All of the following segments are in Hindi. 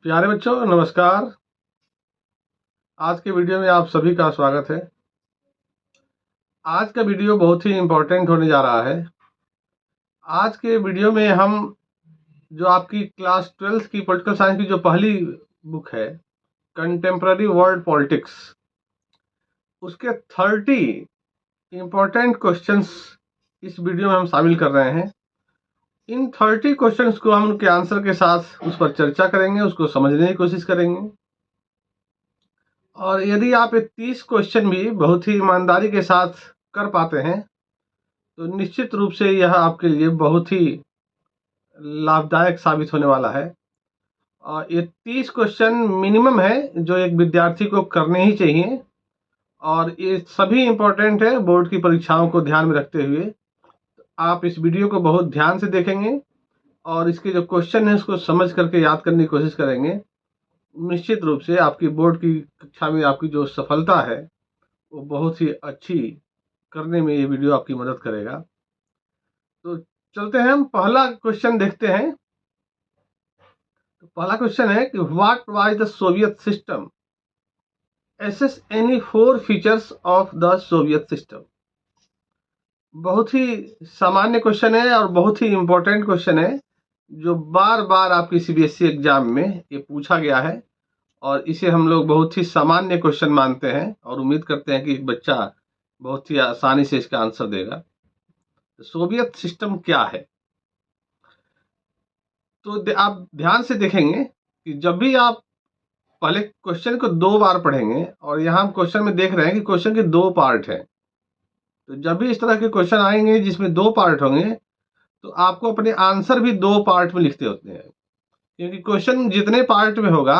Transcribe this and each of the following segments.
प्यारे बच्चों नमस्कार। आज के वीडियो में आप सभी का स्वागत है। आज का वीडियो बहुत ही इम्पोर्टेंट होने जा रहा है। आज के वीडियो में हम जो आपकी क्लास 12th की पॉलिटिकल साइंस की जो पहली बुक है कंटेम्प्ररी वर्ल्ड पॉलिटिक्स, उसके 30 इम्पोर्टेंट क्वेश्चंस इस वीडियो में हम शामिल कर रहे हैं। इन 30 क्वेश्चंस को हम उनके आंसर के साथ उस पर चर्चा करेंगे, उसको समझने की कोशिश करेंगे। और यदि आप ये 30 क्वेश्चन भी बहुत ही ईमानदारी के साथ कर पाते हैं तो निश्चित रूप से यह आपके लिए बहुत ही लाभदायक साबित होने वाला है। और ये 30 क्वेश्चन मिनिमम है जो एक विद्यार्थी को करने ही चाहिए, और ये सभी इम्पोर्टेंट है बोर्ड की परीक्षाओं को ध्यान में रखते हुए। आप इस वीडियो को बहुत ध्यान से देखेंगे और इसके जो क्वेश्चन है उसको समझ करके याद करने की कोशिश करेंगे। निश्चित रूप से आपकी बोर्ड की कक्षा में आपकी जो सफलता है वो बहुत ही अच्छी करने में ये वीडियो आपकी मदद करेगा। तो चलते हैं, हम पहला क्वेश्चन देखते हैं। तो पहला क्वेश्चन है कि what was the Soviet system, assess any 4 features of the Soviet system. बहुत ही सामान्य क्वेश्चन है और बहुत ही इंपॉर्टेंट क्वेश्चन है जो बार बार आपकी सीबीएसई एग्जाम में ये पूछा गया है, और इसे हम लोग बहुत ही सामान्य क्वेश्चन मानते हैं और उम्मीद करते हैं कि एक बच्चा बहुत ही आसानी से इसका आंसर देगा। सोवियत सिस्टम क्या है? तो आप ध्यान से देखेंगे कि जब भी आप पहले क्वेश्चन को 2 बार पढ़ेंगे, और यहाँ हम क्वेश्चन में देख रहे हैं कि क्वेश्चन के 2 पार्ट हैं। तो जब भी इस तरह के क्वेश्चन आएंगे जिसमें 2 पार्ट होंगे तो आपको अपने आंसर भी 2 पार्ट में लिखते होते हैं, क्योंकि क्वेश्चन जितने पार्ट में होगा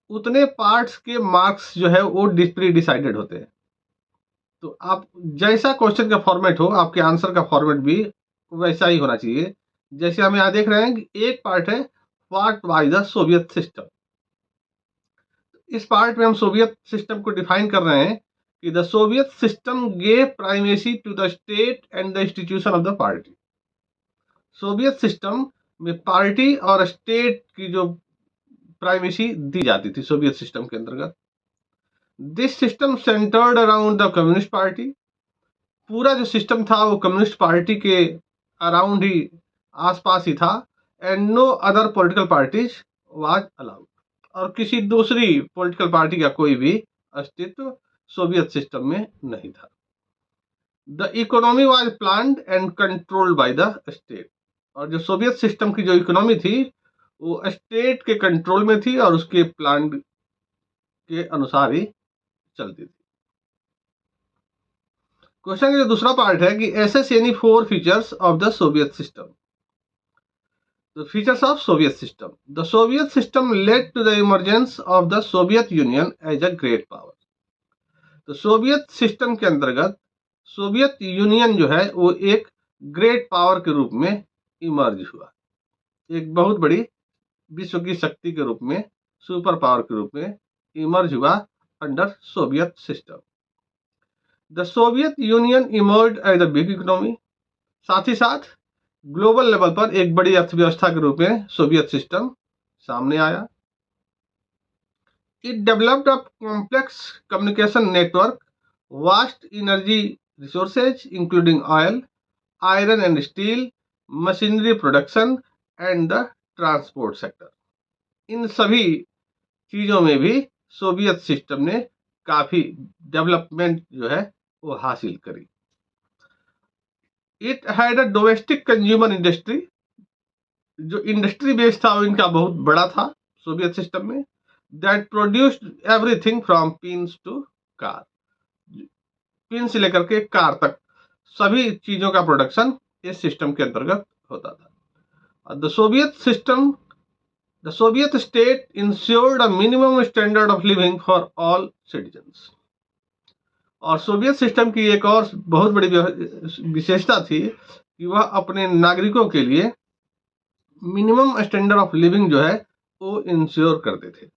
उतने पार्ट्स के मार्क्स जो है वो प्री डिसाइडेड होते हैं। तो आप जैसा क्वेश्चन का फॉर्मेट हो आपके आंसर का फॉर्मेट भी वैसा ही होना चाहिए। जैसे हम यहाँ देख रहे हैं कि एक पार्ट है what was the Soviet system. इस पार्ट में हम सोवियत सिस्टम को डिफाइन कर रहे हैं कि the Soviet system gave primacy to the state and the institution of the party. Soviet system में पार्टी और स्टेट की जो प्राइमेसी दी जाती थी सोवियत सिस्टम के अंतर्गत। This system centred around the Communist Party. पूरा जो सिस्टम था वो कम्युनिस्ट पार्टी के अराउंड ही, आसपास ही था। And no other political parties was allowed. और किसी दूसरी पॉलिटिकल पार्टी का कोई भी अस्तित्व सोवियत सिस्टम में नहीं था। The economy was planned and controlled by the state. और जो सोवियत सिस्टम की जो इकोनॉमी थी वो स्टेट के कंट्रोल में थी और उसके प्लान के अनुसार ही चलती थी। क्वेश्चन का जो दूसरा पार्ट है कि assess any 4 features of the Soviet system. The features of Soviet system. The Soviet system led to the emergence of the Soviet Union as a great power. तो सोवियत सिस्टम के अंतर्गत सोवियत यूनियन जो है वो एक ग्रेट पावर के रूप में इमर्ज हुआ, एक बहुत बड़ी विश्व की शक्ति के रूप में, सुपर पावर के रूप में इमर्ज हुआ under Soviet system. The Soviet Union emerge as a big economy. साथ ही साथ ग्लोबल लेवल पर एक बड़ी अर्थव्यवस्था के रूप में सोवियत सिस्टम सामने आया। It developed a complex communication network, vast energy resources including oil, iron and steel, machinery production and the transport sector. इन सभी चीजों में भी सोवियत सिस्टम ने काफी डेवलपमेंट जो है वो हासिल करी। It had a domestic consumer industry. जो इंडस्ट्री बेस था वो इनका बहुत बड़ा था सोवियत सिस्टम में। That produced everything from pins to car. Pin से लेकर के कार तक सभी चीजों का प्रोडक्शन इस सिस्टम के अंतर्गत होता था। The Soviet state insured a minimum standard of living for all citizens. और सोवियत सिस्टम की एक और बहुत बड़ी विशेषता थी कि वह अपने नागरिकों के लिए मिनिमम स्टैंडर्ड ऑफ लिविंग जो है वो इंश्योर करते थे।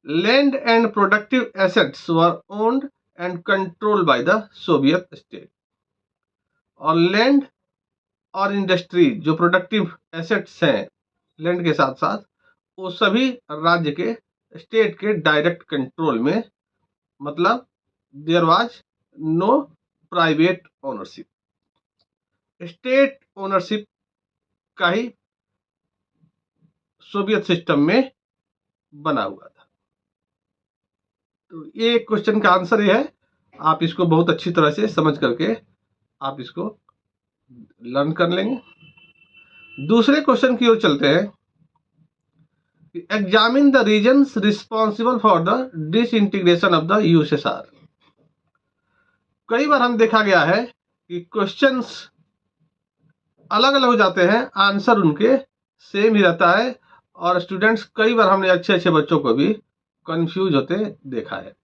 Land and productive assets were owned and controlled by the Soviet state. और लैंड और इंडस्ट्री जो प्रोडक्टिव एसेट्स हैं लैंड के साथ साथ वो सभी राज्य के स्टेट के डायरेक्ट कंट्रोल में, मतलब there was no private ownership, state ownership का ही सोवियत सिस्टम में बना हुआ था। तो ये क्वेश्चन का आंसर ये है, आप इसको बहुत अच्छी तरह से समझ करके आप इसको लर्न कर लेंगे। दूसरे क्वेश्चन की ओर चलते हैं। Examine the reasons responsible for the disintegration of the USSR. कई बार हम देखा गया है कि क्वेश्चंस अलग अलग हो जाते हैं, आंसर उनके सेम ही रहता है, और स्टूडेंट्स कई बार हमने अच्छे अच्छे बच्चों को भी कंफ्यूज होते देखा है।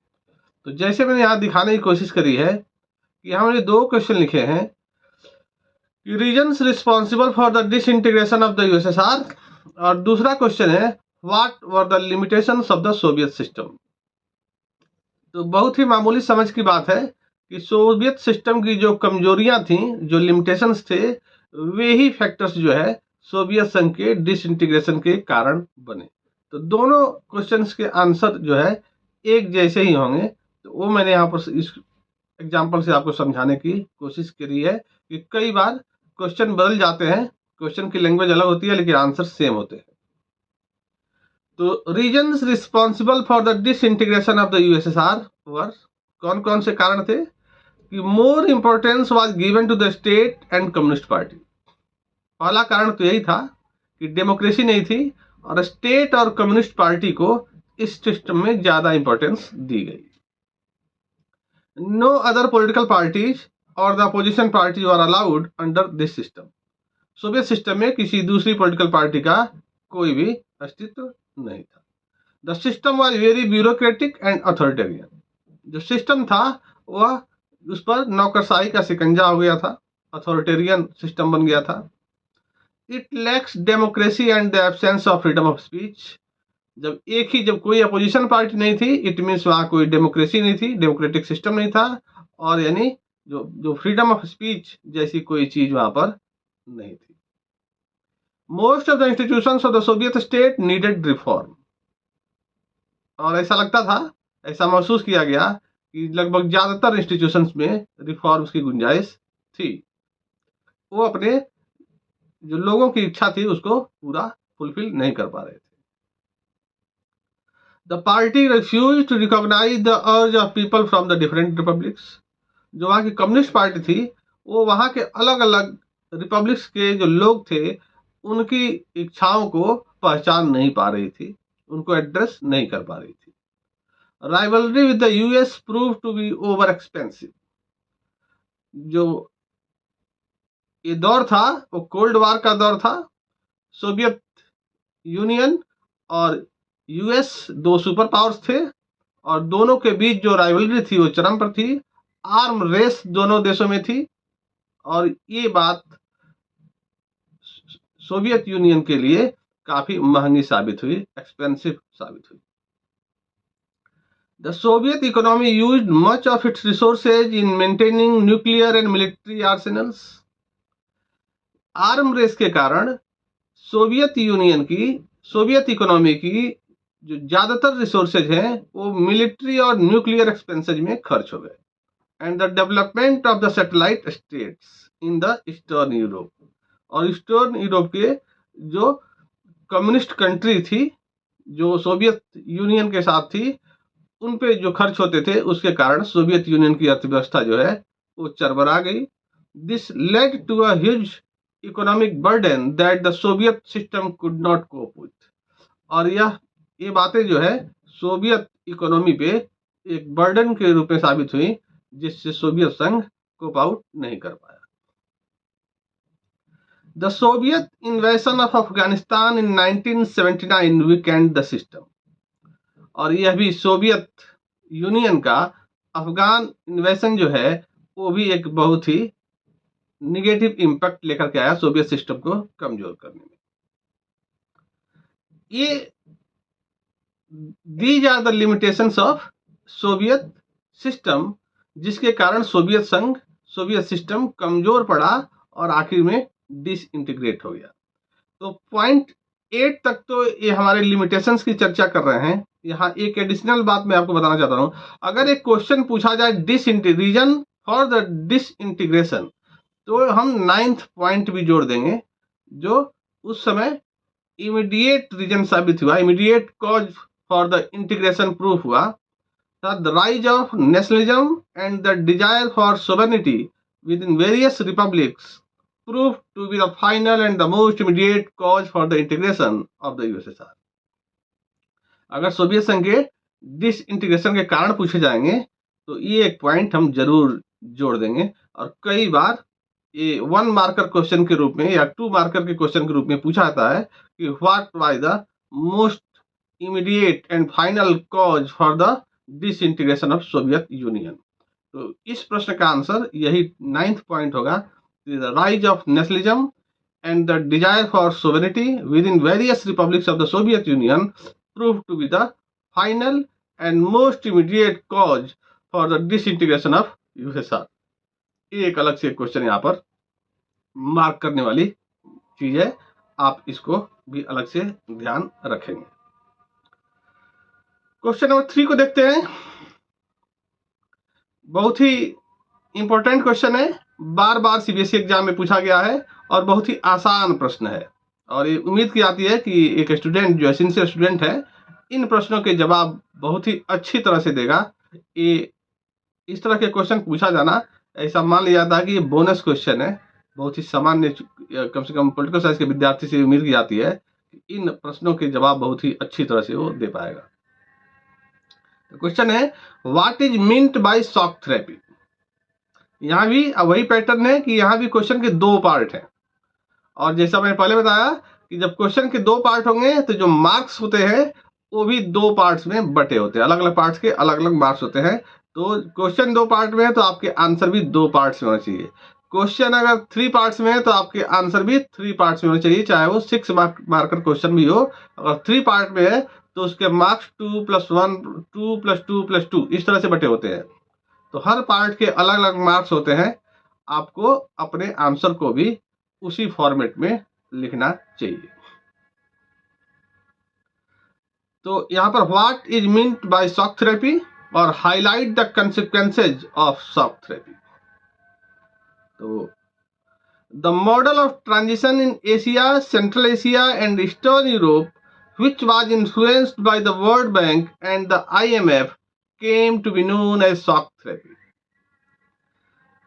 तो जैसे मैंने यहाँ दिखाने की कोशिश करी है कि हमने दो क्वेश्चन लिखे हैं कि reasons responsible for the disintegration of the USSR, और दूसरा क्वेश्चन है what were the limitations of the Soviet system. तो बहुत ही मामूली समझ की बात है कि सोवियत सिस्टम की जो कमजोरियां थी, जो लिमिटेशंस थे, वे ही फैक्टर्स जो है सोवियत संघ के डिसइंटीग्रेशन के कारण बने। तो दोनों क्वेश्चंस के आंसर जो है एक जैसे ही होंगे। तो वो मैंने यहाँ पर इस एग्जाम्पल से आपको समझाने की कोशिश करी है कि कई बार क्वेश्चन बदल जाते हैं, क्वेश्चन की लैंग्वेज अलग होती है लेकिन आंसर सेम होते हैं। तो reasons responsible for the disintegration of the USSR were, कौन कौन से कारण थे कि more importance was given to the state and communist party. पहला कारण तो यही था कि डेमोक्रेसी नहीं थी और स्टेट और कम्युनिस्ट पार्टी को इस सिस्टम में ज्यादा इंपॉर्टेंस दी गई। नो अदर पॉलिटिकल पार्टीज और the opposition party are allowed under this system. Soviet system में किसी दूसरी पॉलिटिकल पार्टी का कोई भी अस्तित्व नहीं था। The system was very bureaucratic and authoritarian. जो सिस्टम था वह, उस पर नौकरशाही का शिकंजा हो गया था, अथॉरिटेरियन सिस्टम बन गया था। It lacks democracy and the absence of freedom of speech. जब कोई अपोजिशन पार्टी नहीं थी, इट मीन्स वहां कोई डेमोक्रेसी नहीं थी, डेमोक्रेटिक सिस्टम नहीं था, और यानी जो फ्रीडम ऑफ स्पीच जैसी कोई चीज वहां पर नहीं थी। Most of the institutions of the Soviet state needed reform. और ऐसा लगता था, ऐसा महसूस किया गया कि लगभग ज्यादातर इंस्टीट्यूशंस में रिफॉर्म्स की गुंजाइश थी। वो अपने जो लोगों की इच्छा थी उसको पूरा फुलफिल नहीं कर पा रहे थे। The party refuse to recognise the urge of people from the different republics. जो वहाँ की कम्युनिस्ट पार्टी थी, वो वहाँ के अलग अलग रिपब्लिक्स के जो लोग थे उनकी इच्छाओं को पहचान नहीं पा रही थी, उनको एड्रेस नहीं कर पा रही थी। Rivalry with the US prove to be over expensive. जो ये दौर था वो कोल्ड वार का दौर था। सोवियत यूनियन और यूएस दो सुपर पावर्स थे, और दोनों के बीच जो राइवलरी थी वो चरम पर थी। आर्म रेस दोनों देशों में थी, और ये बात सोवियत यूनियन के लिए काफी महंगी साबित हुई, एक्सपेंसिव साबित हुई। The Soviet economy used much of its resources in maintaining nuclear and military arsenals. Arm race के कारण सोवियत इकोनॉमी की जो ज्यादातर रिसोर्सेज हैं वो मिलिट्री और न्यूक्लियर एक्सपेंसेज में खर्च हो गए। And the development of the satellite states in the eastern Europe, और ईस्टर्न यूरोप के जो कम्युनिस्ट कंट्री थी जो सोवियत यूनियन के साथ थी, उन पे जो खर्च होते थे उसके कारण सोवियत यूनियन की अर्थव्यवस्था जो है वो चरमरा गई। This led to a huge economic burden that the Soviet system could not cope with. और ये बातें जो है सोवियत इकोनॉमी पे एक बर्डन के रूप में साबित हुई, जिससे सोवियत संघ कोप आउट नहीं कर पाया। The Soviet इन्वेशन of Afghanistan in 1979 Weeknd the system. और यह भी सोवियत यूनियन का अफगान इन्वेशन जो है वो भी एक बहुत ही निगेटिव इंपैक्ट लेकर के आया सोवियत सिस्टम को कमजोर करने में। ये these are the limitations of Soviet system, जिसके कारण सोवियत सिस्टम कमजोर पड़ा और आखिर में डिसइंटीग्रेट हो गया। तो पॉइंट 8 तक तो ये हमारे लिमिटेशंस की चर्चा कर रहे हैं। यहाँ एक एडिशनल बात मैं आपको बताना चाहता हूँ, अगर एक क्वेश्चन पूछा जाए रीजन फॉर द डिसइंटीग्रेशन, तो हम 9th पॉइंट भी जोड़ देंगे, जो उस समय इमीडिएट रीजन साबित हुआ, immediate cause for the integration proof हुआ था। The rise of nationalism and the desire for sovereignty with in various republics proved to be the final and the most immediate cause for the integration of the USSR. अगर सोवियत संघ के डिसइंटीग्रेशन के कारण पूछे जाएंगे तो ये एक पॉइंट हम जरूर जोड़ देंगे, और कई बार ये 1 मार्कर क्वेश्चन के रूप में या 2 मार्कर के क्वेश्चन के रूप में पूछा जाता है कि what was the most immediate and final cause for the disintegration of Soviet union. तो इस प्रश्न का आंसर यही 9th पॉइंट होगा, the rise of nationalism and the desire for sovereignty within various republics of the Soviet Union proved to be the final and most immediate cause for the disintegration of USSR. ये एक अलग से क्वेश्चन यहाँ पर मार्क करने वाली चीज है, आप इसको भी अलग से ध्यान रखेंगे। क्वेश्चन नंबर 3 को देखते हैं। बहुत ही इंपॉर्टेंट क्वेश्चन है, बार बार सीबीएसई एग्जाम में पूछा गया है और बहुत ही आसान प्रश्न है, और ये उम्मीद की जाती है कि एक स्टूडेंट जो सिंसियर स्टूडेंट है इन प्रश्नों के जवाब बहुत ही अच्छी तरह से देगा। ये इस तरह के क्वेश्चन पूछा जाना, ऐसा मान लिया जाता है कि ये बोनस क्वेश्चन है, बहुत ही सामान्य, कम से कम पॉलिटिकल साइंस के विद्यार्थी से उम्मीद की जाती है कि इन प्रश्नों के जवाब बहुत ही अच्छी तरह से वो दे पाएगा। क्वेश्चन है, what is meant by shock therapy. यहाँ भी वही पैटर्न है कि यहाँ भी क्वेश्चन के 2 पार्ट हैं, और जैसा मैंने पहले बताया कि जब क्वेश्चन के 2 पार्ट होंगे तो जो मार्क्स होते हैं वो भी 2 पार्ट्स में बटे होते हैं, अलग अलग पार्ट्स के अलग अलग मार्क्स होते हैं। तो क्वेश्चन 2 पार्ट में है तो आपके आंसर भी 2 पार्ट्स में होना चाहिए। क्वेश्चन अगर 3 पार्ट्स में है तो आपके आंसर भी 3 पार्ट्स में होना चाहिए, चाहे वो 6 मार्कर क्वेश्चन भी हो। अगर 3 पार्ट में है तो उसके मार्क्स 2 + 1 2 + 2 + 2 इस तरह से बटे होते हैं। तो हर पार्ट के अलग अलग मार्क्स होते हैं, आपको अपने आंसर को भी उसी फॉर्मेट में लिखना चाहिए। तो यहाँ पर what is meant by shock therapy और highlight the consequences of shock therapy. तो the model of transition in Asia, central Asia and eastern Europe which was influenced by the World Bank and the IMF came to be known as shock therapy.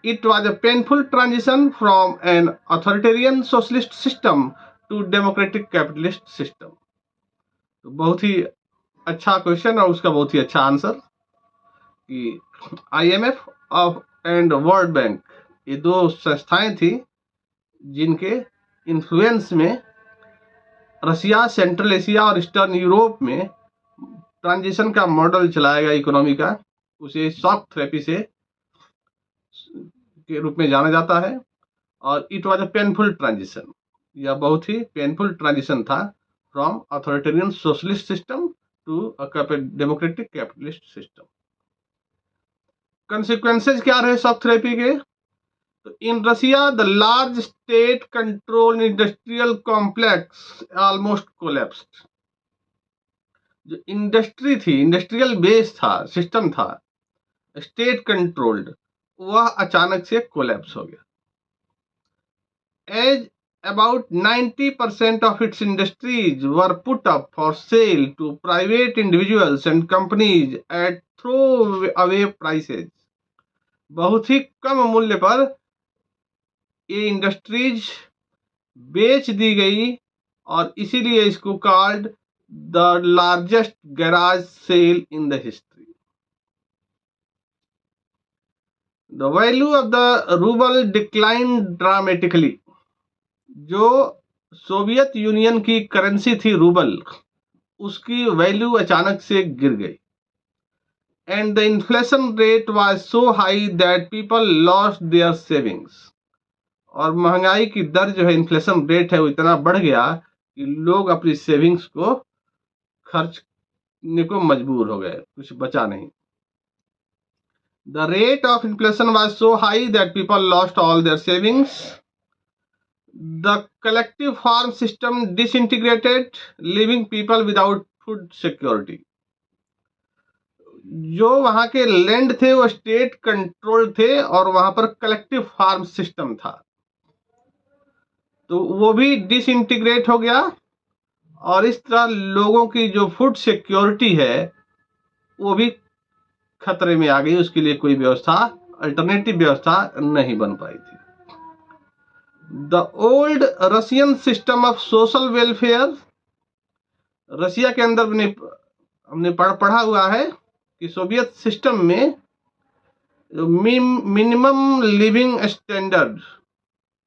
It was a painful transition from an authoritarian socialist system to democratic capitalist system. तो बहुत ही अच्छा क्वेश्चन और उसका बहुत ही अच्छा आंसर कि IMF एंड वर्ल्ड बैंक, ये 2 संस्थाएं थी जिनके इन्फ्लुएंस में रसिया, सेंट्रल एशिया और ईस्टर्न यूरोप में ट्रांजिशन का मॉडल चलाया गया इकोनॉमी का, उसे शॉक थेरेपी से के रूप में जाना जाता है। और it was a painful transition, यह बहुत ही पेनफुल ट्रांजिशन था from authoritarian socialist system to a democratic capitalist system. Consequences क्या रहे शॉक थेरेपी के? तो in Russia the large state control industrial complex almost collapsed. जो इंडस्ट्री थी, इंडस्ट्रियल बेस था, सिस्टम था स्टेट कंट्रोल्ड, वह अचानक से कोलैप्स हो गया। As about 90% of its industries were put up for sale to private individuals and companies at throwaway prices। बहुत ही कम मूल्य पर ये इंडस्ट्रीज बेच दी गई और इसीलिए इसको called the largest garage sale in the history. The value of the rouble decline dramatically. जो सोवियत यूनियन की करेंसी थी रूबल, उसकी वैल्यू अचानक से गिर गई। And the inflation rate was so high that people lost their savings. और महंगाई की दर जो है, इन्फ्लेशन रेट है, वो इतना बढ़ गया कि लोग अपनी सेविंग्स को खर्चने को मजबूर हो गए, कुछ बचा नहीं। The rate of inflation was so high that people lost all their savings. The collective farm system disintegrated, living people without food security. जो वहां के लैंड थे वो स्टेट कंट्रोल थे और वहां पर कलेक्टिव फार्म सिस्टम था, तो वो भी डिसइंटीग्रेट हो गया और इस तरह लोगों की जो फूड सिक्योरिटी है वो भी खतरे में आ गई। उसके लिए कोई व्यवस्था, अल्टरनेटिव व्यवस्था नहीं बन पाई थी। The old Russian system of social welfare, Russia के अंदर हमने पढ़ा हुआ है कि सोवियत सिस्टम में मिनिमम लिविंग स्टैंडर्ड,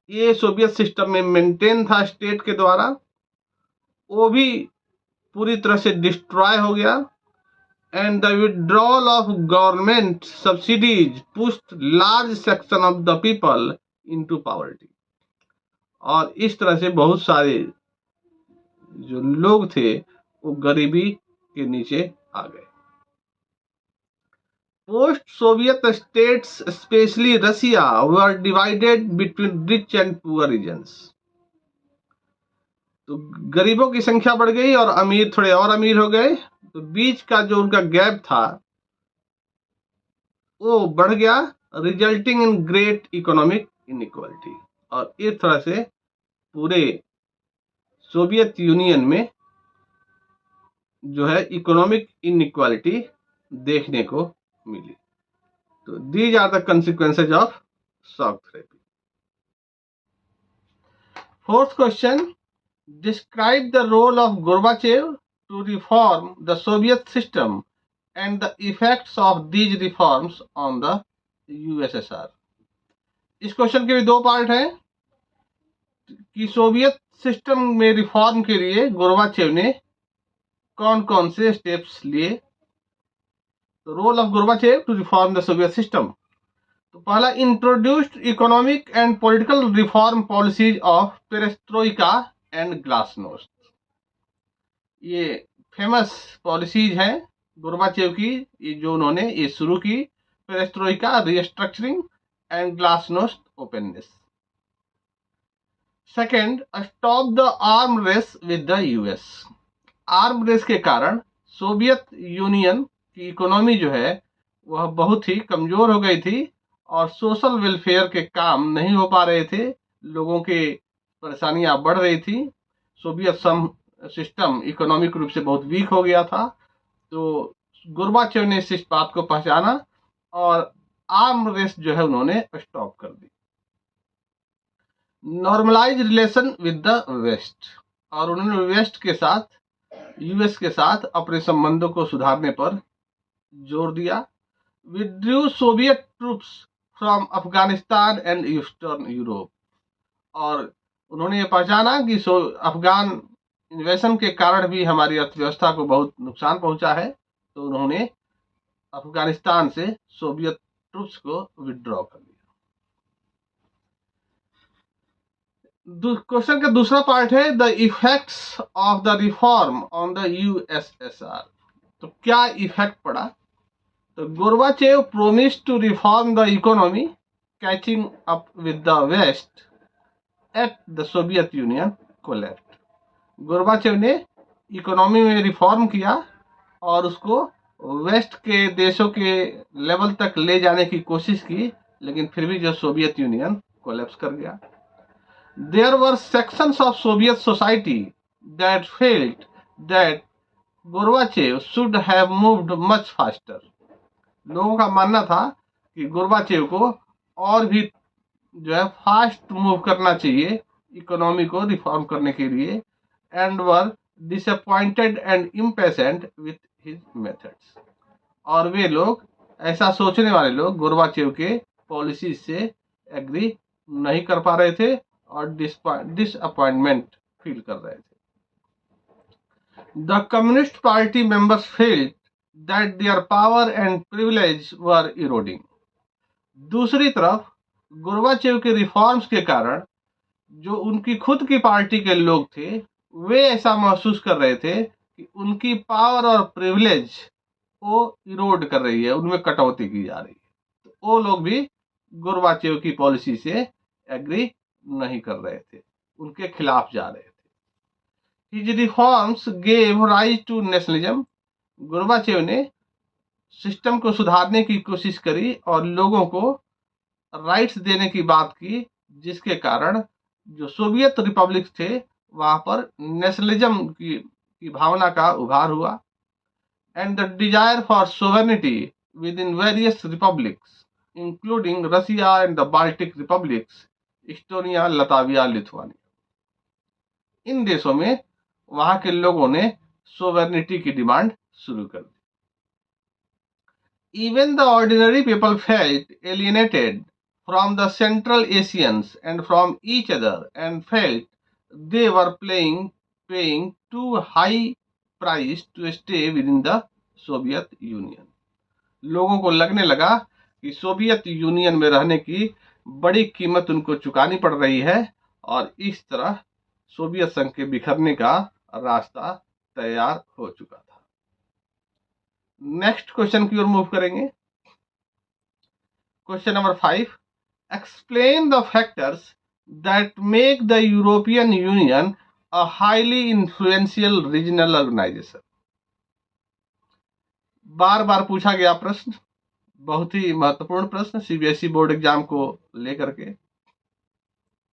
ये सोवियत सिस्टम में मेंटेन था स्टेट के द्वारा, वो भी पूरी तरह से डिस्ट्रॉय हो गया। And the withdrawal of government subsidies pushed large section of the people into poverty, और इस तरह से बहुत सारे जो लोग थे वो गरीबी के नीचे आ गए। Post Soviet states specially Russia were divided between rich and poor regions, तो गरीबों की संख्या बढ़ गई और अमीर थोड़े और अमीर हो गए, तो बीच का जो उनका गैप था वो बढ़ गया, resulting in great economic inequality. और इस तरह से पूरे सोवियत यूनियन में जो है इकोनॉमिक इनइक्वालिटी देखने को मिली। तो these are the consequences of shock therapy. Fourth question, describe the role of Gorbachev to reform the Soviet system and the effects of these reforms on the USSR। इस क्वेश्चन के भी दो पार्ट हैं कि सोवियत सिस्टम में रिफॉर्म के लिए गोर्बाचेव ने कौन कौन से स्टेप्स लिए। Role of Gorbachev to reform the Soviet system, तो पहला, introduced economic and political reform policies of perestroika and glasnost. ये फेमस पॉलिसीज हैं गोर्बाचेव की, ये जो उन्होंने ये शुरू की, perestroika, restructuring and glasnost openness. Second, stop the arm race with the US. Arm race के कारण सोवियत यूनियन की इकोनॉमी जो है वह बहुत ही कमजोर हो गई थी और सोशल वेलफेयर के काम नहीं हो पा रहे थे, लोगों के परेशानियां बढ़ रही थी, सोवियत सिस्टम इकोनॉमिक रूप से बहुत वीक हो गया था। तो गोर्बाचेव ने इस बात को पहचाना और आर्म रेस जो है उन्होंने स्टॉप कर दी। Normalise relation with the west, और उन्होंने वेस्ट के साथ, यूएस के साथ अपने संबंधों को सुधारने पर जोर दिया। Withdrew Soviet troops from Afghanistan and eastern Europe, और उन्होंने ये पहचाना कि अफगान इन्वेशन के कारण भी हमारी अर्थव्यवस्था को बहुत नुकसान पहुंचा है, तो उन्होंने अफगानिस्तान से सोवियत ट्रूप्स को विड्रॉ कर दिया। क्वेश्चन का दूसरा पार्ट है the effects of the reform on the USSR, तो क्या इफेक्ट पड़ा। तो Gorbachev promise to reform the economy catching up with the west at the Soviet Union collapsed. Gorbachev ने इकोनॉमी में रिफॉर्म किया और उसको वेस्ट के देशों के लेवल तक ले जाने की कोशिश की, लेकिन फिर भी जो सोवियत यूनियन कोलैप्स कर गया। There were sections of Soviet society that felt that Gorbachev should have moved much faster. लोगों का मानना था कि गोर्बाचेव को और भी जो है फास्ट मूव करना चाहिए इकोनॉमी को रिफॉर्म करने के लिए, and were disappointed and impatient with his methods. और वे लोग, ऐसा सोचने वाले लोग, गोर्बाचेव के पॉलिसी से एग्री नहीं कर पा रहे थे और डिसअपॉइंटमेंट फील कर रहे थे। The Communist party members felt that their power and privilege were eroding. दूसरी तरफ गोर्बाचेव के रिफॉर्म्स के कारण जो उनकी खुद की पार्टी के लोग थे वे ऐसा महसूस कर रहे थे कि उनकी पावर और प्रिविलेज वो इरोड कर रही है, उनमें कटौती की जा रही है, तो वो लोग भी गोर्बाचेव की पॉलिसी से एग्री नहीं कर रहे थे। उनके खिलाफ जा रहे थे। His reforms gave rise to nationalism. Gorbachev ने सिस्टम को सुधारने की कोशिश करी और लोगों को राइट्स देने की बात की, जिसके कारण जो सोवियत रिपब्लिक थे वहां पर नेशनलिज्म की भावना का उभार हुआ। And the desire for sovereignty within various republics including Russia and the Baltic republics, Estonia, Latvia, Lithuania, इन देशों में वहां के लोगों ने सोवेनिटी की डिमांड शुरू कर दी। Even the ordinary people felt alienated from the Central Asians and from each other, and felt they were paying too high price to stay within the Soviet Union. लोगों को लगने लगा कि सोवियत यूनियन में रहने की बड़ी कीमत उनको चुकानी पड़ रही है और इस तरह सोवियत संघ के बिखरने का रास्ता तैयार हो चुका था। नेक्स्ट क्वेश्चन की ओर मूव करेंगे। Question number 5, explain the factors that make the European Union a highly influential regional organisation. बार बार पूछा गया प्रश्न, बहुत ही महत्वपूर्ण प्रश्न सीबीएसई बोर्ड एग्जाम को लेकर के।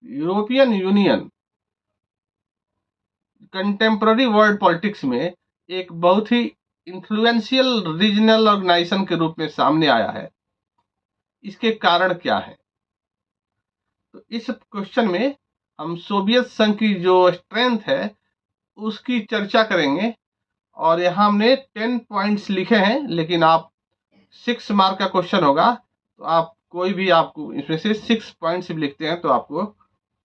European union contemporary world politics में एक बहुत ही इन्फ्लुएंशियल रीजनल ऑर्गेनाइजेशन के रूप में सामने आया है। इसके कारण क्या है? तो इस क्वेश्चन में हम सोवियत संघ की जो स्ट्रेंथ है उसकी चर्चा करेंगे और यहाँ हमने 10 पॉइंट्स लिखे हैं, लेकिन आप 6 मार्क का क्वेश्चन होगा तो आप कोई भी आपको इसमें से 6 पॉइंट्स भी लिखते हैं तो आपको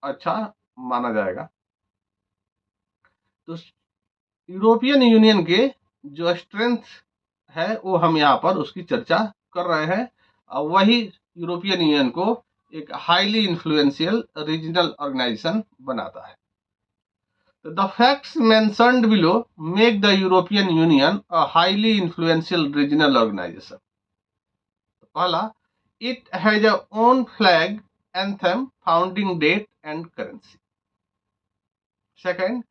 अच्छा माना जाएगा। तो यूरोपियन यूनियन के जो स्ट्रेंथ है वो हम यहाँ पर उसकी चर्चा कर रहे हैं और वही यूरोपियन यूनियन को एक हाईली इन्फ्लुएंशियल रीजनल ऑर्गेनाइजेशन बनाता है। तो the facts mentioned below make the European Union a highly influential regional organisation. पहला, it has a own flag, anthem, founding date and currency. Second,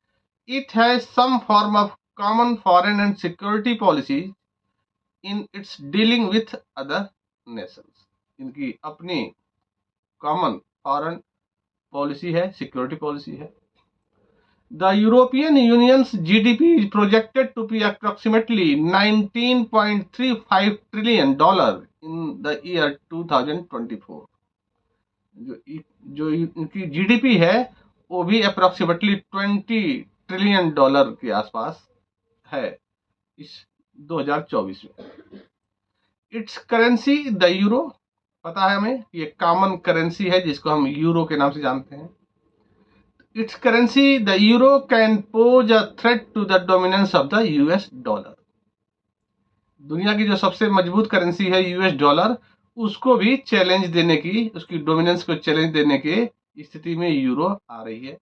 it has some form of common foreign and security policy in its dealing with other nations. इनकी अपनी कॉमन फॉरेन पॉलिसी है, सिक्योरिटी पॉलिसी है। The European Union's GDP is projected to be approximately $19.35 trillion in the year 2024. जो इनकी GDP है वो भी अप्रोक्सीमेटली $20 ट्रिलियन के आसपास है इस 2024 में। इट्स करेंसी द यूरो, पता है हमें ये कॉमन करेंसी है जिसको हम यूरो के नाम से जानते हैं। Its currency the euro can pose a threat to the dominance of the US dollar. दुनिया की जो सबसे मजबूत करेंसी है यूएस डॉलर, उसको भी चैलेंज देने की, उसकी डोमिनेंस को चैलेंज देने की स्थिति में यूरो आ रही है।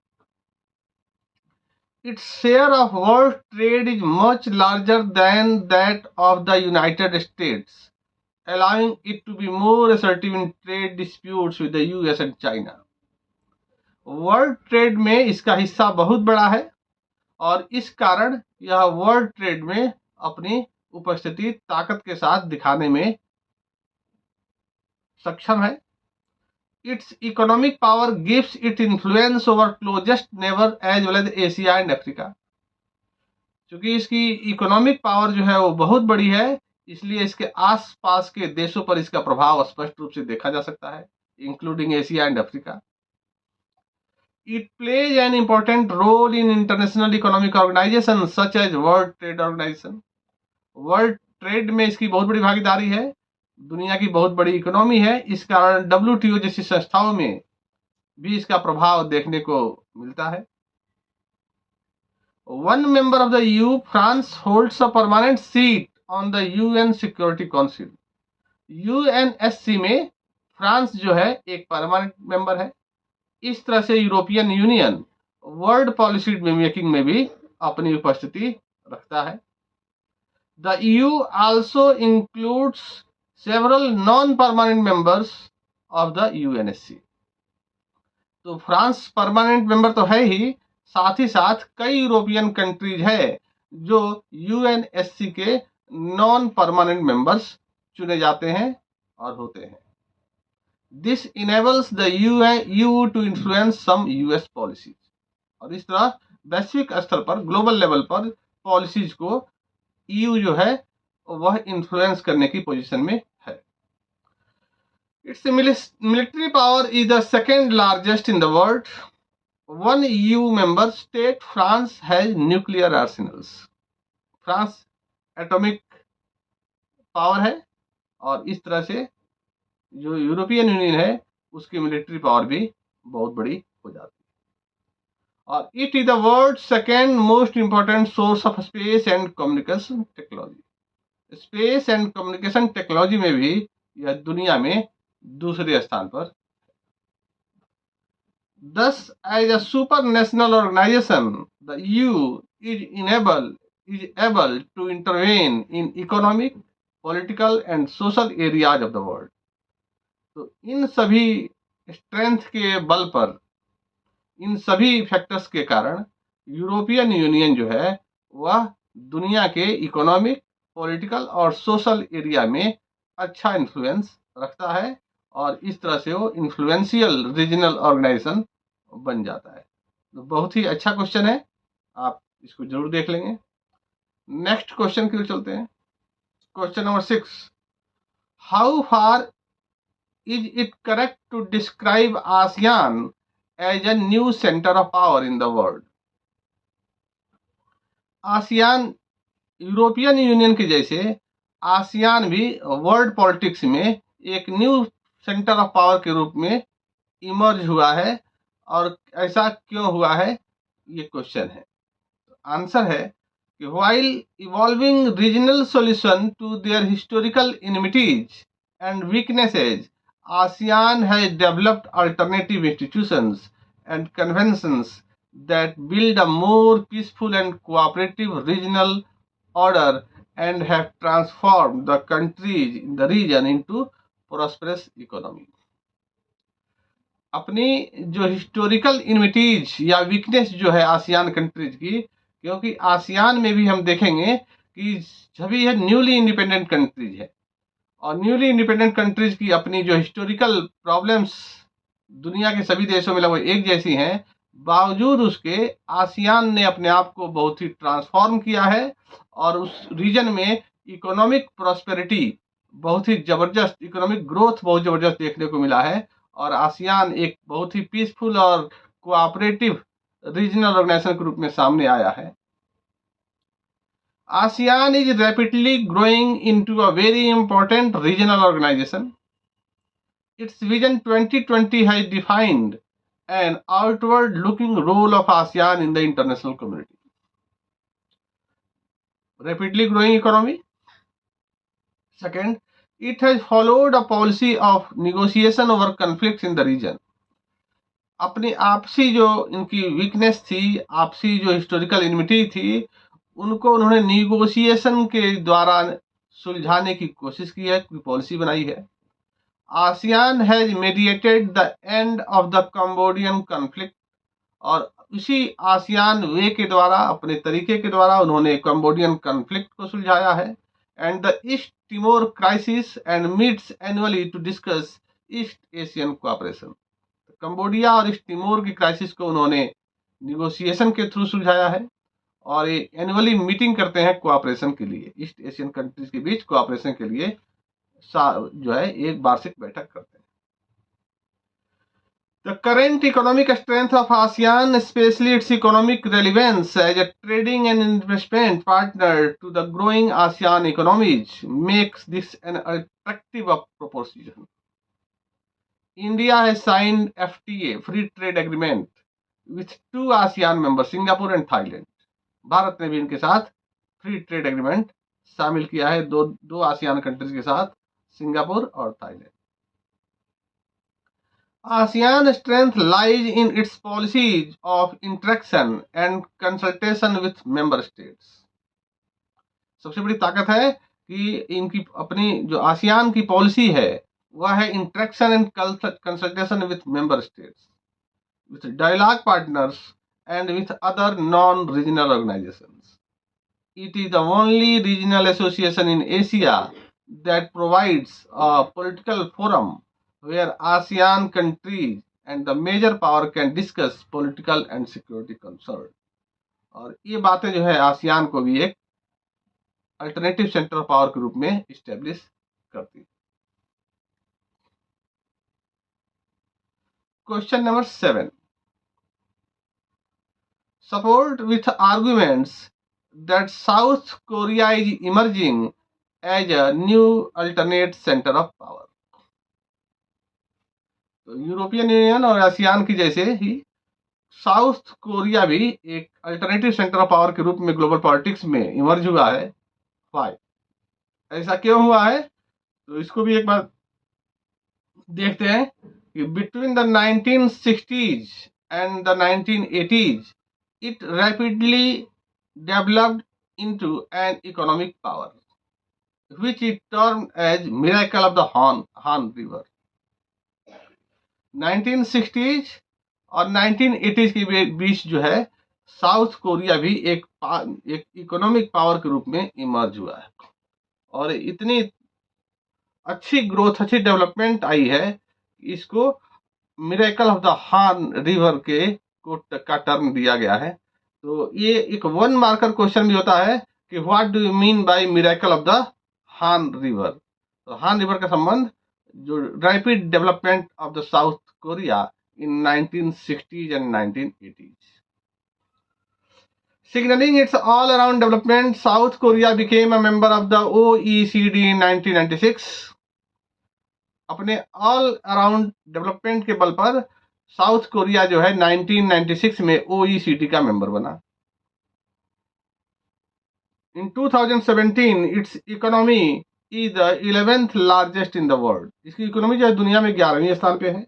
Its share of world trade is much larger than that of the United States, allowing it to be more assertive in trade disputes with the US and China. World trade में इसका हिस्सा बहुत बड़ा है और इस कारण यह वर्ल्ड ट्रेड में अपनी उपस्थिति ताकत के साथ दिखाने में सक्षम है। Its economic power gives it influence over closest neighbor as well as Asia and Africa. क्योंकि इसकी इकोनॉमिक पावर जो है वो बहुत बड़ी है, इसलिए इसके आसपास के देशों पर इसका प्रभाव स्पष्ट रूप से देखा जा सकता है, including Asia and Africa. It plays an important role in international economic organizations such as World Trade Organization. World trade में इसकी बहुत बड़ी भागीदारी है, दुनिया की बहुत बड़ी इकोनॉमी है, इस कारण WTO जैसी संस्थाओं में भी इसका प्रभाव देखने को मिलता है। One member of the EU, France, holds a permanent seat on the UN Security Council. UNSC में फ्रांस जो है एक परमानेंट मेंबर है। इस तरह से European union world policy making में भी अपनी उपस्थिति रखता है। The EU also includes several non-permanent members of the UNSC. तो फ्रांस परमानेंट मेंबर तो है ही, साथ ही साथ कई यूरोपियन कंट्रीज है जो यूएनएससी के नॉन परमानेंट मेंबर्स चुने जाते हैं और होते हैं। This enables the EU to influence some US policies, और इस तरह वैश्विक स्तर पर, ग्लोबल लेवल पर पॉलिसीज को ईयू जो है वह इन्फ्लुएंस करने की पोजीशन में है। Its military power is the second largest in the world. One EU member state France has nuclear arsenals. France atomic power है, और इस तरह से जो यूरोपियन यूनियन है उसकी मिलिट्री पावर भी बहुत बड़ी हो जाती है। और it is the world second most important source of space and communication technology. Space and communication technology में भी यह दुनिया में दूसरे स्थान पर। Thus, as a supranational organization, the EU is able to intervene in economic, political and social areas of the world. तो इन सभी स्ट्रेंथ के बल पर, इन सभी फैक्टर्स के कारण यूरोपियन यूनियन जो है वह दुनिया के इकोनॉमिक, पॉलिटिकल और सोशल एरिया में अच्छा इन्फ्लुएंस रखता है, और इस तरह से वो इन्फ्लुएंशियल रीजनल ऑर्गेनाइजेशन बन जाता है। तो बहुत ही अच्छा क्वेश्चन है, आप इसको जरूर देख लेंगे। नेक्स्ट क्वेश्चन की ओर चलते हैं। Question number 6, how far is it correct to describe ASEAN as a new centre of power in the world? ASEAN European Union के जैसे आसियान भी वर्ल्ड पॉलिटिक्स में एक न्यू सेंटर ऑफ पावर के रूप में इमर्ज हुआ है, और ऐसा क्यों हुआ है, ये क्वेश्चन है। आंसर है कि while evolving regional solution to their historical enmities and weaknesses, ASEAN has developed alternative institutions and conventions that build a more peaceful and cooperative regional order and have transformed the countries in the region into prosperous economy. अपनी जो हिस्टोरिकल इनमिटीज या वीकनेस जो है आसियान कंट्रीज की, क्योंकि आसियान में भी हम देखेंगे कि सभी है न्यूली इंडिपेंडेंट कंट्रीज है, और न्यूली इंडिपेंडेंट कंट्रीज की अपनी जो हिस्टोरिकल प्रॉब्लम्स दुनिया के सभी देशों में लगभग एक जैसी हैं, बावजूद उसके आसियान ने अपने आप को बहुत ही ट्रांसफॉर्म किया है, और उस रीजन में इकोनॉमिक प्रॉस्पेरिटी बहुत ही जबरदस्त, इकोनॉमिक ग्रोथ बहुत जबरदस्त देखने को मिला है, और आसियान एक बहुत ही पीसफुल और कोऑपरेटिव रीजनल ऑर्गेनाइजेशन के रूप में सामने आया है। ASEAN is rapidly growing into a very important regional organization. Its Vision 2020 has defined an outward-looking role of ASEAN in the international community. Rapidly growing economy. Second, it has followed a policy of negotiation over conflicts in the region. अपनी आपसी जो इनकी वीकनेस थी, आपसी जो हिस्टोरिकल इनमिटी थी, उनको उन्होंने निगोशिएशन के द्वारा सुलझाने की कोशिश की है, पॉलिसी बनाई है। ASEAN has mediated the end of the Cambodian conflict, और इसी आसियान वे के द्वारा, अपने तरीके के द्वारा उन्होंने कंबोडियन कॉन्फ्लिक्ट को सुलझाया है। And the East Timor crisis and meets annually to discuss East Asian cooperation. Cambodia और ईस्ट टिमोर की क्राइसिस को उन्होंने निगोशिएशन के थ्रू सुलझाया है, और ये एनुअली मीटिंग करते हैं कोऑपरेशन के लिए, ईस्ट एशियन कंट्रीज के बीच कोऑपरेशन के लिए जो है एक वार्षिक बैठक करते हैं। The current economic strength of ASEAN, especially its economic relevance as a trading and investment partner to the growing ASEAN economies, makes this an attractive proposition. India has signed FTA, Free Trade Agreement, with 2 ASEAN members, Singapore and Thailand. Bharat ने भी इनके साथ फ्री ट्रेड एग्रीमेंट शामिल किया है, दो आसियान कंट्रीज के साथ, सिंगापुर और Thailand. ASEAN strength lies in its policies of interaction and consultation with member states. सबसे बड़ी ताकत है कि इनकी अपनी जो आसियान की पॉलिसी है वह है interaction and consultation with member states. with dialogue partners and with other non-regional organizations. It is the only regional association in Asia that provides a political forum where ASEAN countries and the major power can discuss political and security concerns. और ये बातें जो है आसियान को भी एक अल्टरनेटिव सेंटर ऑफ पावर के रूप में इस्टेब्लिश करती। Question number 7, support with arguments that South Korea is emerging as a new alternate center of power. तो यूरोपियन यूनियन और आसियान की जैसे ही साउथ कोरिया भी एक अल्टरनेटिव सेंटर ऑफ पावर के रूप में ग्लोबल पॉलिटिक्स में इमर्ज हुआ है। वाई, ऐसा क्यों हुआ है? तो इसको भी एक बार देखते हैं कि between the 1960s and the 1980s it rapidly developed into an economic power, which it termed as miracle of the Han River. 1960s और 1980s के बीच जो है साउथ कोरिया भी एक इकोनॉमिक पावर के रूप में इमर्ज हुआ है और इतनी अच्छी ग्रोथ, अच्छी डेवलपमेंट आई है, इसको मिरेकल ऑफ द हान रिवर का टर्म दिया गया है। तो ये एक 1 मार्कर क्वेश्चन भी होता है कि what do you mean by miracle of the हान रिवर। तो हान रिवर का संबंध जो rapid development of the south Korea in 1960s and 1980s। Signaling its all-around development, South Korea became a member of the OECD in 1996. अपने ऑल अराउंड डेवलपमेंट के बल पर साउथ कोरिया जो है 1996 में OECD का मेंबर बना। इन 2017 it's economy is the 11th largest in the world. इसकी इकोनॉमी जो है दुनिया में 11वें स्थान पे है।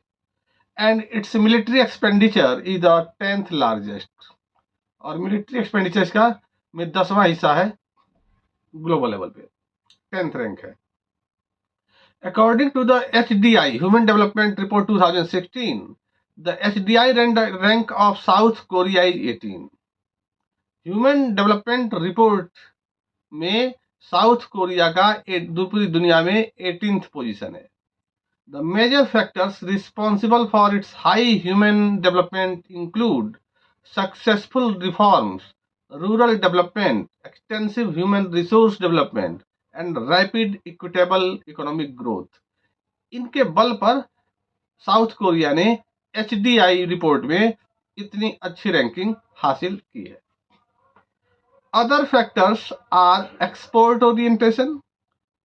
And it's military expenditure is the 10th largest. और मिलिट्री एक्सपेंडिचर का में 10वां हिस्सा है ग्लोबल लेवल पे, 10th रैंक है। According to the HDI Human Development Report 2016, the HDI rank of South Korea is 18. Human Development Report में साउथ कोरिया का पूरी दुनिया में 18th पोजीशन है। The major factors responsible for its high human development include successful reforms, rural development, extensive human resource development and rapid equitable economic growth. इनके बल पर साउथ कोरिया ने HDI रिपोर्ट में इतनी अच्छी रैंकिंग हासिल की है। Other factors are export orientation,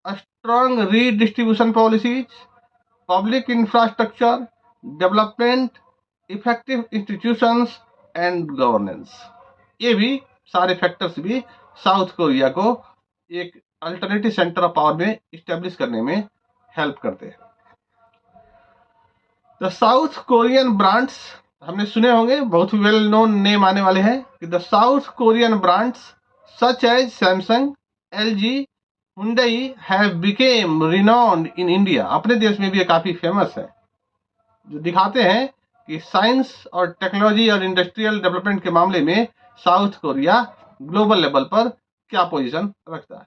a strong redistribution policies, public infrastructure, development, effective institutions and governance. ये भी सारे फैक्टर्स भी साउथ कोरिया को एक अल्टरनेटिव सेंटर ऑफ पावर में इस्टेब्लिश करने में हेल्प करते हैं। द साउथ कोरियन ब्रांड्स हमने सुने होंगे, बहुत वेल नोन नेम आने वाले हैं कि the South Korean brands such as Samsung, LG, Hyundai have become renowned in India. अपने देश में भी ये काफी फेमस है, जो दिखाते हैं कि साइंस और टेक्नोलॉजी और इंडस्ट्रियल डेवलपमेंट के मामले में साउथ कोरिया ग्लोबल लेवल पर क्या पोजीशन रखता है।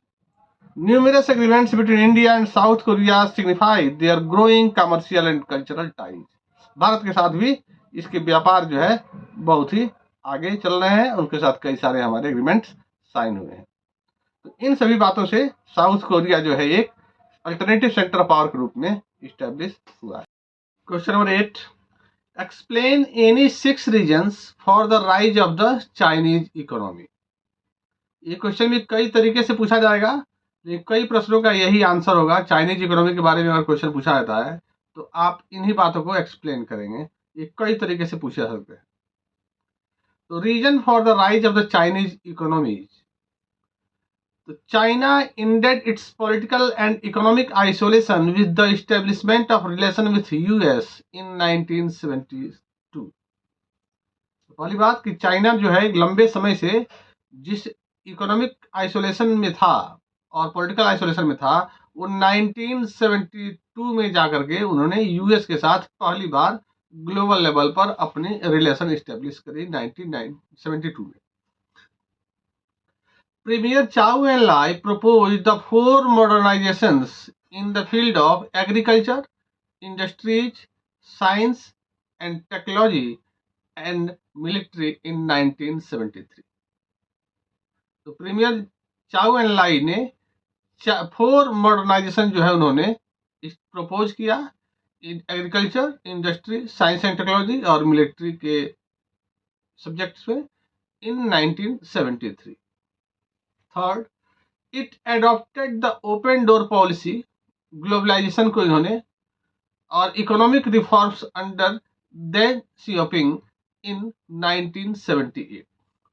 Numerous agreements between India and South Korea signify their growing commercial and cultural ties. Bharat के साथ भी इसके व्यापार जो है बहुत ही आगे चल रहे हैं, उनके साथ कई सारे हमारे एग्रीमेंट्स साइन हुए हैं। तो इन सभी बातों से साउथ कोरिया जो है एक अल्टरनेटिव सेंटर ऑफ पावर के रूप में इस्टेब्लिश हुआ है। Question number 8, explain any 6 reasons for the rise of the Chinese economy. ये क्वेश्चन भी कई तरीके से पूछा जाएगा, लेकिन कई प्रश्नों का यही आंसर होगा। चाइनीज इकोनॉमी के बारे में अगर क्वेश्चन पूछा जाता है तो आप इन्हीं बातों को एक्सप्लेन करेंगे। ये कई तरीके से पूछा सकते हैं। तो reason for the rise of the Chinese economy, तो China ended its political and economic isolation with the establishment of relation with US in 1972। पहली बात कि चाइना जो है लंबे समय से जिस इकोनॉमिक आइसोलेशन में था और पॉलिटिकल आइसोलेशन में था, वो 1972 में जाकर के उन्होंने यूएस के साथ पहली बार ग्लोबल लेवल पर अपनी रिलेशन स्टेब्लिश करी 1972 में। Premier Chow En-lai proposed the four modernizations in the field of agriculture, industries, science and technology and military in 1973। तो प्रीमियर चाउ एन लाई ने 4 मॉडर्नाइजेशन जो है उन्होंने प्रपोज किया agriculture, industry, science and technology और मिलिट्री के सब्जेक्ट्स में in 1973। Third, it adopted the open door policy, globalisation को इन्होंने, और economic reforms under Deng Xiaoping in 1978।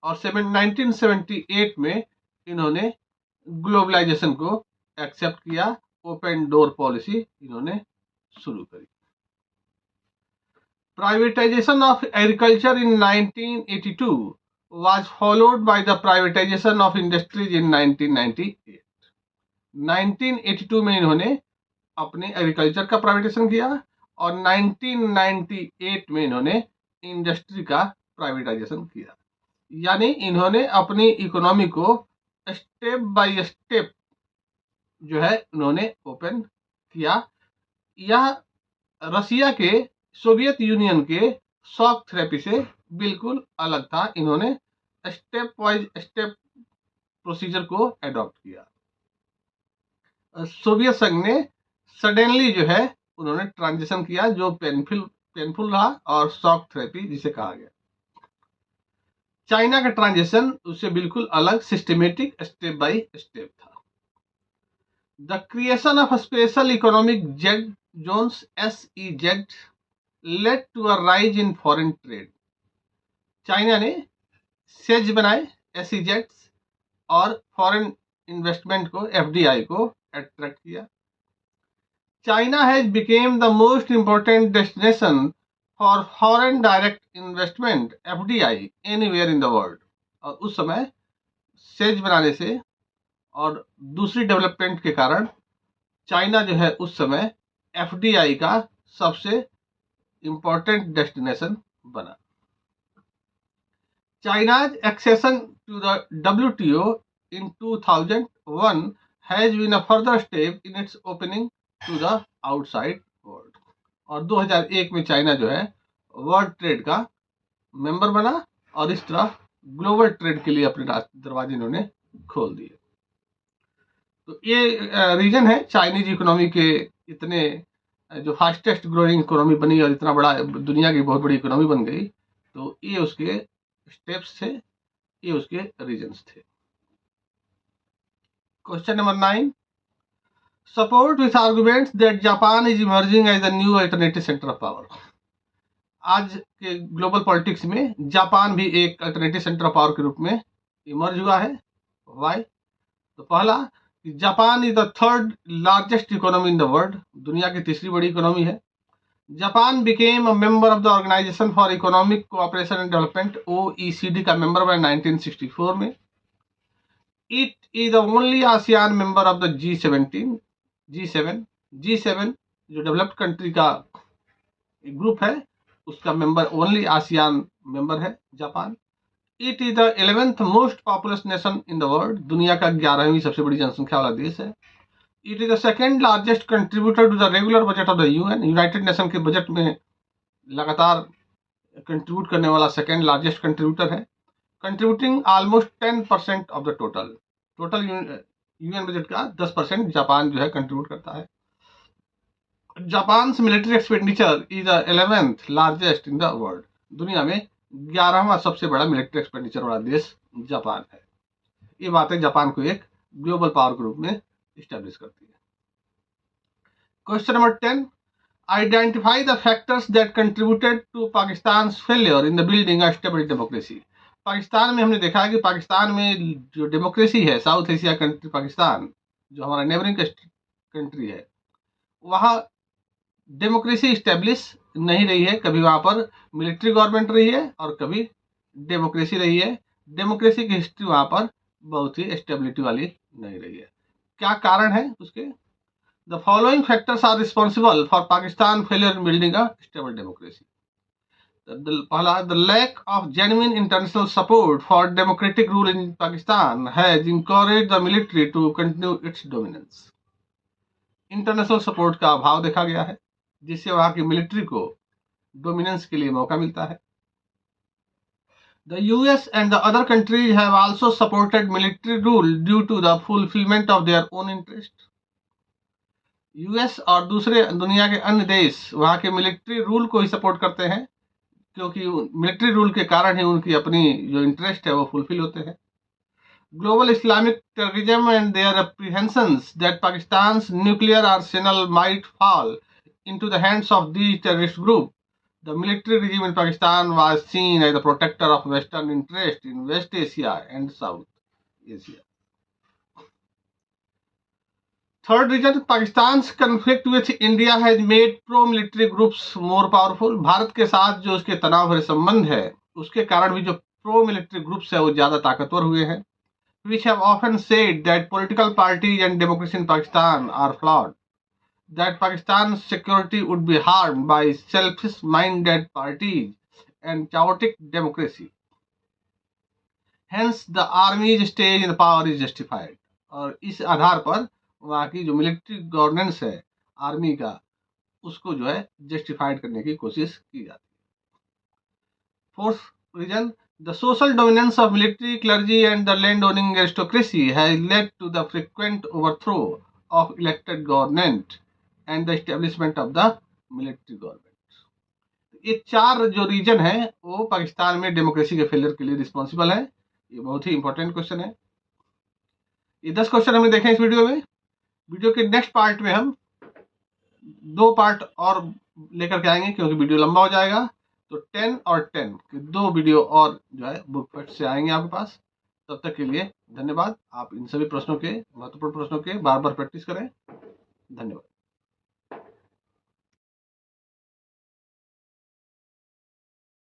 और 1978 में इन्होंने ग्लोबलाइजेशन को एक्सेप्ट किया, ओपन डोर पॉलिसी इन्होंने शुरू करी। Privatisation of agriculture in 1982 was followed by the privatization of industries in 1998। 1982 में इन्होंने अपने एग्रीकल्चर का प्राइवेटाइजेशन किया और 1998 में इन्होंने इंडस्ट्री का प्राइवेटाइजेशन किया। यानी इन्होंने अपनी इकोनॉमी को स्टेप बाय स्टेप जो है उन्होंने ओपन किया। यह रसिया के, सोवियत यूनियन के शॉक थेरेपी से बिल्कुल अलग था। इन्होंने स्टेप वाइज स्टेप प्रोसीजर को एडॉप्ट किया। सोवियत संघ ने सडनली जो है उन्होंने ट्रांजिशन किया जो पेनफुल रहा और शॉक थेरेपी जिसे कहा गया। चाइना का ट्रांजिशन उससे बिल्कुल अलग, सिस्टमेटिक, स्टेप बाय स्टेप था। The creation of special economic zones SEZ led to a rise in foreign trade. China ने सेज बनाए SEZ और फॉरेन इन्वेस्टमेंट को, FDI को अट्रैक्ट किया। China has become the most important destination for foreign direct investment FDI anywhere in the world. और उस समय सेज बनाने से और दूसरी डेवलपमेंट के कारण चाइना जो है उस समय FDI का सबसे इंपॉर्टेंट डेस्टिनेशन बना। China's accession to the WTO in 2001 has been a further step in its opening to the outside world। और 2001 में चाइना जो है वर्ल्ड ट्रेड का मेंबर बना और इस तरह ग्लोबल ट्रेड के लिए अपने दरवाजे इन्होंने खोल दिए। तो ये रीजन है चाइनीज इकोनॉमी के इतने जो फास्टेस्ट ग्रोइंग इकोनॉमी बनी और इतना बड़ा दुनिया की बहुत बड़ी इकोनॉमी बन गई। तो ये उसके स्टेप्स थे, ये उसके रीजन्स थे। Question number 9, support with arguments that Japan is emerging as a new alternative centre of power. आज के ग्लोबल पॉलिटिक्स में जापान भी एक अल्टरनेटिव सेंटर ऑफ पावर के रूप में इमर्ज हुआ है। वाई? तो पहला, Japan is the third largest economy in the world, दुनिया की तीसरी बड़ी इकोनॉमी है। Japan became a member of the Organisation for Economic Cooperation and Development, OECD का मेंबर बना 1964 में। It is the only ASEAN member of the G7 जो डेवलप्ड कंट्री का एक ग्रुप है उसका मेंबर, ओनली आसियान मेंबर है Japan. It is the 11th most populous nation in the world, दुनिया का 11वीं सबसे बड़ी जनसंख्या वाला देश है। It is the second largest contributor to the regular budget of the UN, United Nation के बजट में लगातार कंट्रीब्यूट करने वाला सेकेंड लार्जेस्ट कंट्रीब्यूटर है, contributing almost 10% of the total UN budget का 10% जापान जो है कंट्रीब्यूट करता है। Japan military expenditure is the 11th largest in the world, दुनिया में 11वां सबसे बड़ा मिलिट्री एक्सपेंडिचर वाला देश जापान है। ये बातें जापान को एक ग्लोबल पावर ग्रुप में इस्टेब्लिश करती है। Question number 10, identify the factors that contributed to Pakistan failure in the building a stable democracy. Pakistan में हमने देखा है कि पाकिस्तान में जो डेमोक्रेसी है, साउथ एशिया कंट्री पाकिस्तान जो हमारा नेबरिंग कंट्री है, वहाँ डेमोक्रेसी इस्टेब्लिश नहीं रही है। कभी वहाँ पर मिलिट्री गवर्नमेंट रही है और कभी डेमोक्रेसी रही है। डेमोक्रेसी की हिस्ट्री वहाँ पर बहुत ही स्टेबिलिटी वाली नहीं रही है। क्या कारण है उसके? The following factors are responsible for Pakistan failure in building a stable democracy. पहला, the lack of genuine international support for democratic rule in Pakistan has encourage the military to continue its dominance. International support का अभाव देखा गया है, जिससे वहां की मिलिट्री को डोमिनेंस के लिए मौका मिलता है। The US and the other countries have also supported military rule due to the fulfillment of their own interest. US और दूसरे दुनिया के अन्य देश वहां के मिलिट्री रूल को ही सपोर्ट करते हैं, क्योंकि मिलिट्री रूल के कारण ही उनकी अपनी जो इंटरेस्ट है वो फुलफिल होते हैं। Global Islamic terrorism and their apprehensions that Pakistan's nuclear arsenal might fall into the hands of these terrorist groups. The military regime in Pakistan was seen as the protector of Western interests in West Asia and South Asia. Third reason, Pakistan's conflict with India has made pro-military groups more powerful. Bharat के साथ जो उसके तनाव भरे संबंध है, उसके कारण भी जो pro-military groups है वो ज्यादा ताकतवर हुए हैं. Which have often said that political parties and democracy in Pakistan are flawed. That Pakistan's security would be harmed by selfish-minded parties and chaotic democracy. Hence, the army's stage in power is justified. और इस आधार पर वहाँ की जो मिलिट्री गवर्नेंस है आर्मी का, उसको जो है जस्टिफाइड करने की कोशिश की जाती है। Fourth reason, the social dominance of military, clergy and the land-owning aristocracy has led to the frequent overthrow of elected government and the establishment of the military government. ये चार जो रीजन है वो पाकिस्तान में डेमोक्रेसी के फेलियर के लिए रिस्पॉन्सिबल है। ये बहुत ही इंपॉर्टेंट क्वेश्चन है। ये 10 क्वेश्चन हमने देखे इस वीडियो में। वीडियो के नेक्स्ट पार्ट में हम 2 पार्ट और लेकर के आएंगे, क्योंकि वीडियो लंबा हो जाएगा। तो 10 और 10 के 2 वीडियो और जो है बुक फैक्ट से आएंगे आपके पास। तब तक के लिए धन्यवाद। आप इन सभी प्रश्नों के, महत्वपूर्ण प्रश्नों के बार बार प्रैक्टिस करें। धन्यवाद।